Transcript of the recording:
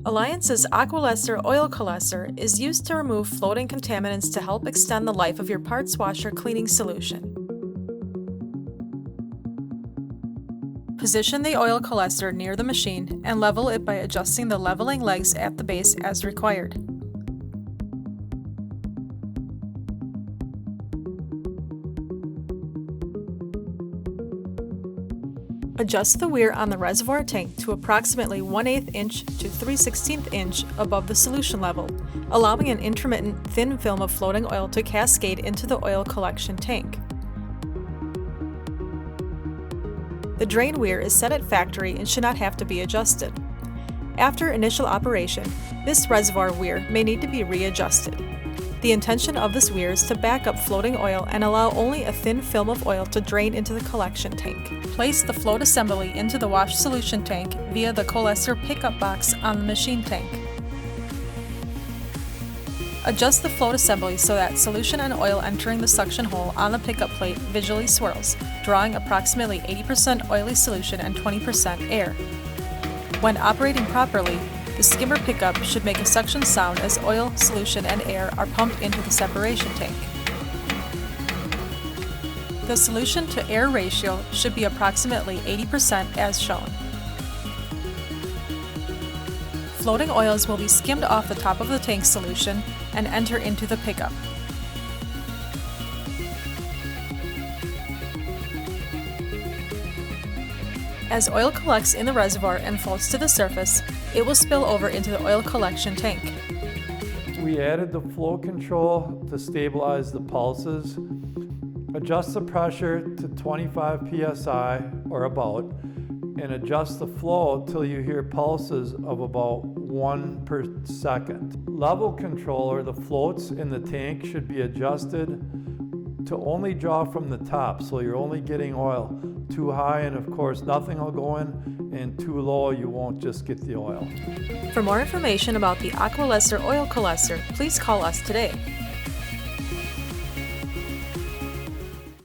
Alliance's Coalescer oil coalescer is used to remove floating contaminants to help extend the life of your parts washer cleaning solution. Position the oil coalescer near the machine and level it by adjusting the leveling legs at the base as required. Adjust the weir on the reservoir tank to approximately 1/8 inch to 3/16 inch above the solution level, allowing an intermittent thin film of floating oil to cascade into the oil collection tank. The drain weir is set at factory and should not have to be adjusted. After initial operation, this reservoir weir may need to be readjusted. The intention of this weir is to back up floating oil and allow only a thin film of oil to drain into the collection tank. Place the float assembly into the wash solution tank via the Coalescer pickup box on the machine tank. Adjust the float assembly so that solution and oil entering the suction hole on the pickup plate visually swirls, drawing approximately 80% oily solution and 20% air. When operating properly, the skimmer pickup should make a suction sound as oil, solution, and air are pumped into the separation tank. The solution to air ratio should be approximately 80% as shown. Floating oils will be skimmed off the top of the tank solution and enter into the pickup. As oil collects in the reservoir and floats to the surface, it will spill over into the oil collection tank. We added the flow control to stabilize the pulses. Adjust the pressure to 25 psi or about, and adjust the flow till you hear pulses of about 1 per second. Level controller, the floats in the tank should be adjusted to only draw from the top, so you're only getting oil. Too high and of course nothing will go in, and too low you won't just get the oil. For more information about the Coalescer oil coalescer, please call us today.